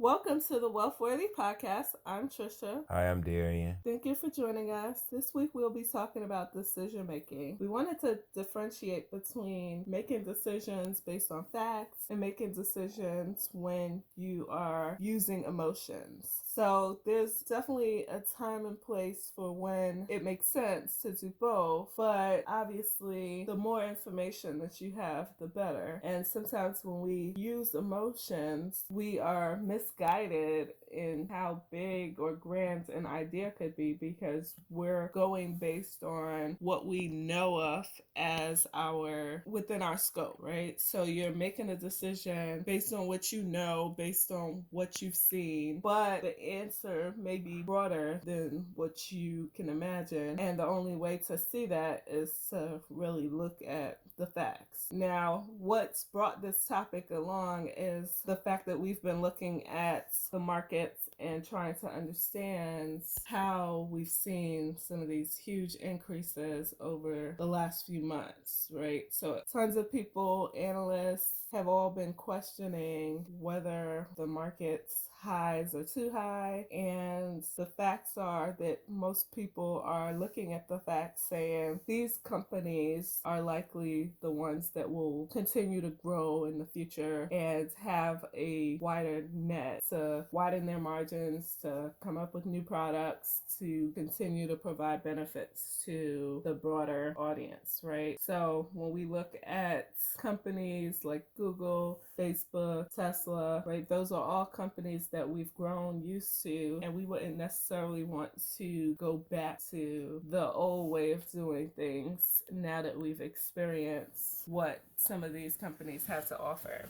Welcome to the Wealthworthy Podcast. I'm Trisha. Hi, I'm Darian. Thank you for joining us. This week we'll be talking about decision making. We wanted to differentiate between making decisions based on facts and making decisions when you are using emotions. So there's definitely a time and place for when it makes sense to do both, but obviously the more information that you have, the better. And sometimes when we use emotions, we are misguided in how big or grand an idea could be because we're going based on what we know of as within our scope, right? So you're making a decision based on what you know, based on what you've seen, but the answer may be broader than what you can imagine. And the only way to see that is to really look at the facts. Now, what's brought this topic along is the fact that we've been looking at the markets and trying to understand how we've seen some of these huge increases over the last few months, right? So tons of people, analysts, have all been questioning whether the market's highs are too high, and the facts are that most people are looking at the facts saying these companies are likely the ones that will continue to grow in the future and have a wider net to widen their margins, to come up with new products, to continue to provide benefits to the broader audience, right? So when we look at companies like Google, Facebook, Tesla, right, those are all companies that we've grown used to, and we wouldn't necessarily want to go back to the old way of doing things now that we've experienced what some of these companies have to offer.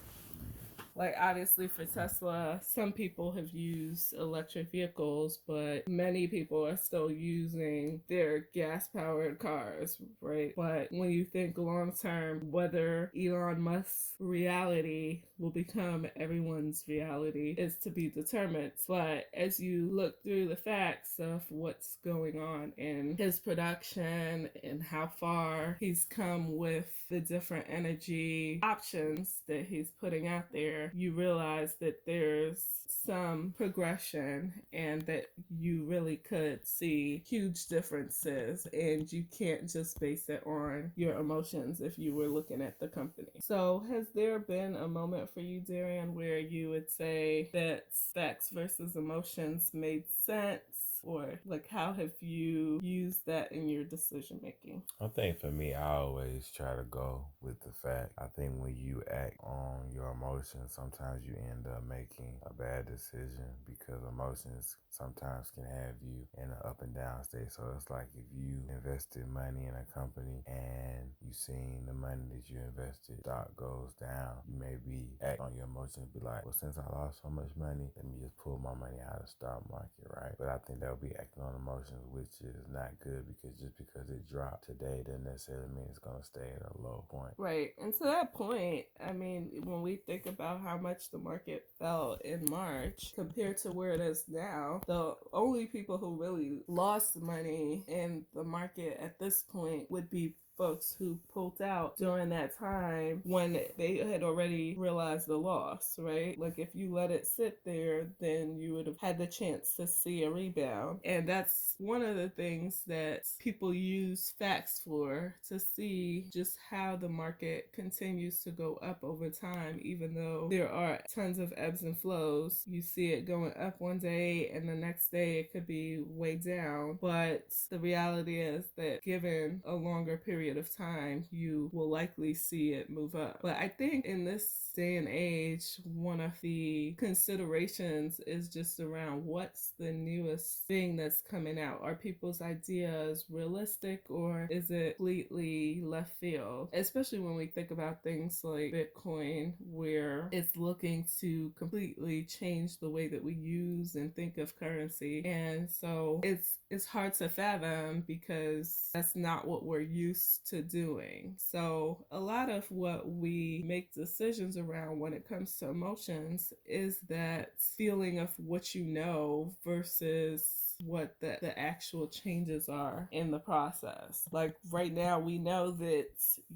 Like, obviously for Tesla, some people have used electric vehicles, but many people are still using their gas-powered cars, right? But when you think long-term, whether Elon Musk's reality will become everyone's reality is to be determined. But as you look through the facts of what's going on in his production and how far he's come with the different energy options that he's putting out there, you realize that there's some progression and that you really could see huge differences, and you can't just base it on your emotions if you were looking at the company. So has there been a moment for you, Darian, where you would say that facts versus emotions made sense? Or like, how have you used that in your decision making? I think for me, I always try to go with the fact. I think when you act on your emotions, sometimes you end up making a bad decision because emotions sometimes can have you in an up and down state. So it's like if you invested money in a company and you seen the money that you invested, stock goes down, you may be act on your emotions, be like, well, since I lost so much money, let me just pull my money out of the stock market, right? But I think that would be acting on emotions, which is not good, because just because it dropped today doesn't necessarily mean it's going to stay at a low point. Right. And to that point, I mean, when we think about how much the market fell in March compared to where it is now, the only people who really lost money in the market at this point would be folks who pulled out during that time when they had already realized the loss, right? Like, if you let it sit there, then you would have had the chance to see a rebound. And that's one of the things that people use facts for, to see just how the market continues to go up over time, even though there are tons of ebbs and flows. You see it going up one day and the next day it could be way down. But the reality is that given a longer period of time, you will likely see it move up. But I think in this day and age, one of the considerations is just around what's the newest thing that's coming out. Are people's ideas realistic, or is it completely left field? Especially when we think about things like Bitcoin, where it's looking to completely change the way that we use and think of currency. And so it's hard to fathom because that's not what we're used used to doing. So a lot of what we make decisions around when it comes to emotions is that feeling of what you know versus what the actual changes are in the process. Like right now, we know that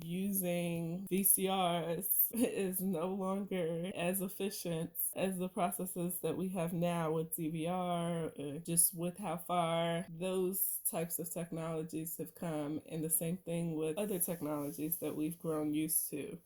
using VCRs is no longer as efficient as the processes that we have now with DVR, just with how far those types of technologies have come, and the same thing with other technologies that we've grown used to.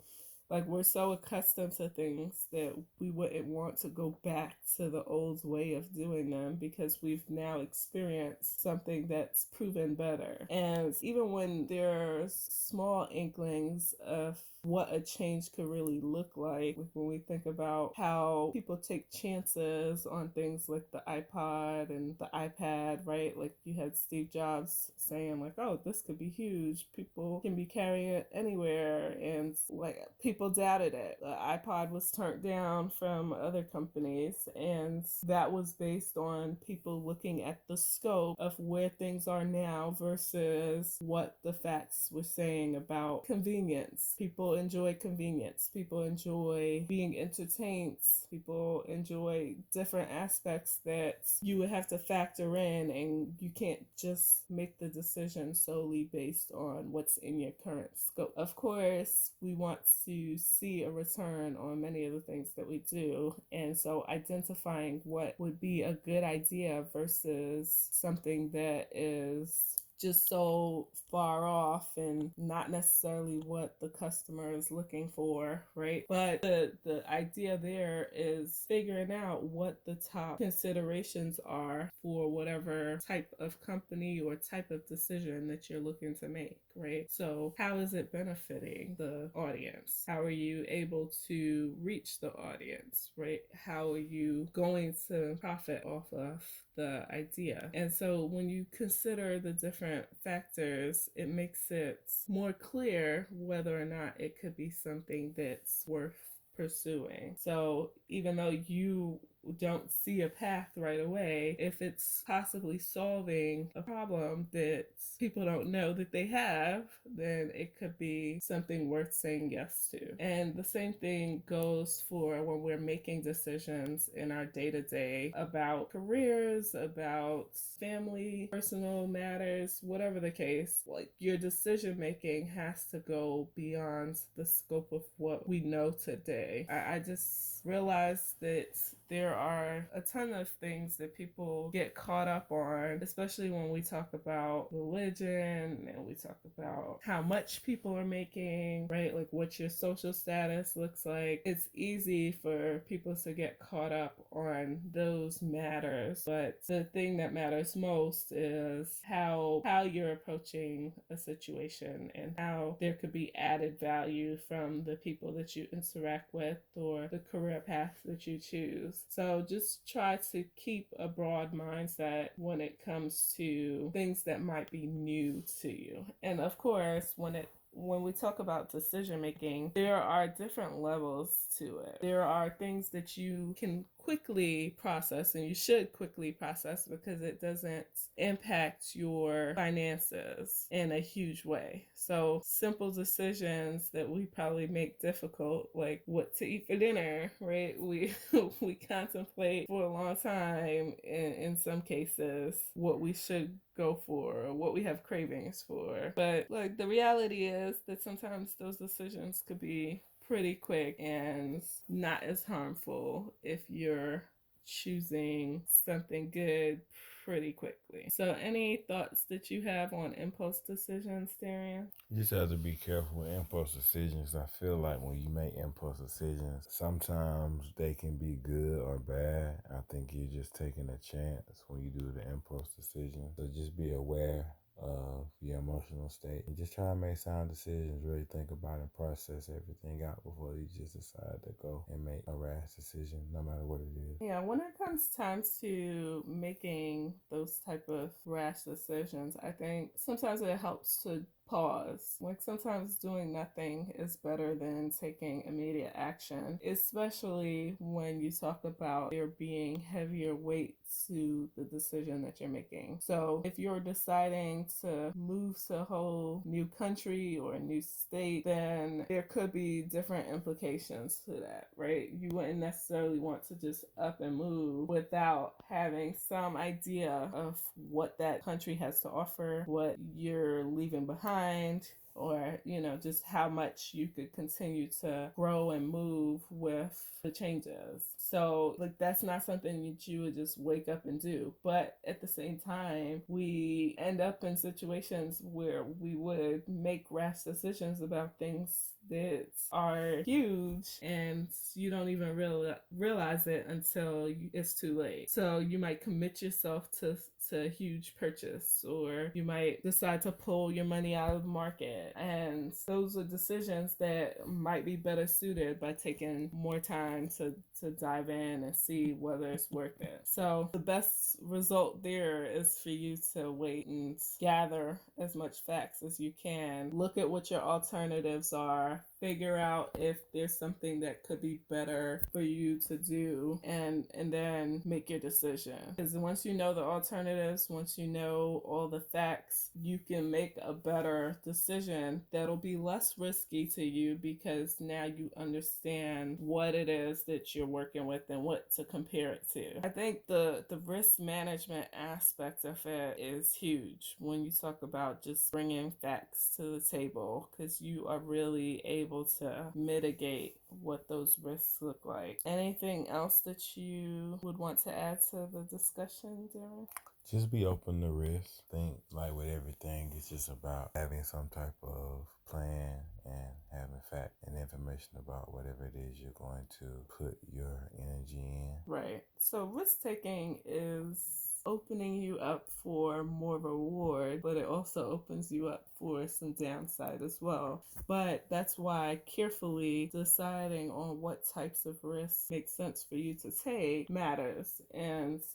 Like, we're so accustomed to things that we wouldn't want to go back to the old way of doing them because we've now experienced something that's proven better. And even when there's small inklings of what a change could really look like when we think about how people take chances on things like the iPod and the iPad, right? Like, you had Steve Jobs saying like, oh, this could be huge, people can be carrying it anywhere, and like people doubted it. The iPod was turned down from other companies, and that was based on people looking at the scope of where things are now versus what the facts were saying about convenience. People enjoy convenience. People enjoy being entertained. People enjoy different aspects that you would have to factor in, and you can't just make the decision solely based on what's in your current scope. Of course, we want to see a return on many of the things that we do, and so identifying what would be a good idea versus something that is just so far off and not necessarily what the customer is looking for, right? But the idea there is figuring out what the top considerations are for whatever type of company or type of decision that you're looking to make, right? So how is it benefiting the audience? How are you able to reach the audience, right? How are you going to profit off of the idea? And so when you consider the different factors, it makes it more clear whether or not it could be something that's worth pursuing. So even though you don't see a path right away, if it's possibly solving a problem that people don't know that they have, then it could be something worth saying yes to. And the same thing goes for when we're making decisions in our day-to-day about careers, about family, personal matters, whatever the case. Like, your decision making has to go beyond the scope of what we know today. I just realized that there are a ton of things that people get caught up on, especially when we talk about religion and we talk about how much people are making, right? Like what your social status looks like. It's easy for people to get caught up on those matters, but the thing that matters most is how you're approaching a situation and how there could be added value from the people that you interact with or the career path that you choose. So just try to keep a broad mindset when it comes to things that might be new to you. And of course, when we talk about decision making, there are different levels to it. There are things that you can quickly process, and you should quickly process because it doesn't impact your finances in a huge way. So simple decisions that we probably make difficult, like what to eat for dinner, right? We we contemplate for a long time in some cases what we should go for or what we have cravings for. But like, the reality is that sometimes those decisions could be pretty quick and not as harmful if you're choosing something good pretty quickly. So any thoughts that you have on impulse decisions, Darian? You just have to be careful with impulse decisions. I feel like when you make impulse decisions, sometimes they can be good or bad. I think you're just taking a chance when you do the impulse decision. So just be aware of your emotional state and just try to make sound decisions. Really think about and process everything out before you just decide to go and make a rash decision, no matter what it is. Yeah, when it comes time to making those type of rash decisions, I think sometimes it helps to pause. Like sometimes doing nothing is better than taking immediate action, especially when you talk about there being heavier weight to the decision that you're making. So if you're deciding to move to a whole new country or a new state, then there could be different implications to that, right? You wouldn't necessarily want to just up and move without having some idea of what that country has to offer, what you're leaving behind, or just how much you could continue to grow and move with the changes. So like that's not something that you would just wake up and do, but at the same time we end up in situations where we would make rash decisions about things that are huge and you don't even realize it until it's too late. So you might commit yourself to a huge purchase, or you might decide to pull your money out of the market, and those are decisions that might be better suited by taking more time to dive in and see whether it's worth it. So the best result there is for you to wait and gather as much facts as you can, look at what your alternatives are, figure out if there's something that could be better for you to do, and then make your decision. Because once you know the alternatives, once you know all the facts, you can make a better decision that'll be less risky to you, because now you understand what it is that you're working with and what to compare it to. I think the risk management aspect of it is huge when you talk about just bringing facts to the table, because you are really able to mitigate what those risks look like. Anything else that you would want to add to the discussion, Darren? Just be open to risk. Think like with everything, it's just about having some type of plan and having fact and information about whatever it is you're going to put your energy in. Right. So risk taking is opening you up for more reward, but it also opens you up for some downside as well. But that's why carefully deciding on what types of risks make sense for you to take matters.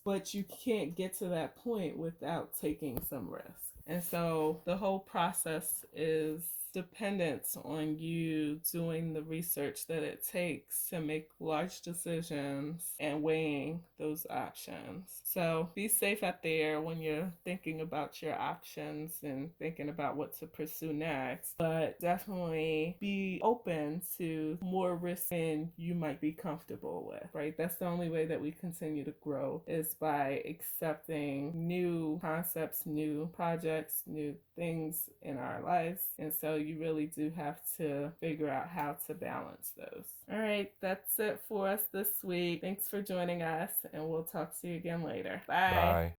But you can't get to that point without taking some risk. And so the whole process is dependent on you doing the research that it takes to make large decisions and weighing those options. So be safe out there when you're thinking about your options and thinking about what to pursue next, but definitely be open to more risk than you might be comfortable with, right? That's the only way that we continue to grow, is by accepting new concepts, new projects, new things in our lives. And so you really do have to figure out how to balance those. All right, that's it for us this week. Thanks for joining us, and we'll talk to you again later. Bye. Bye.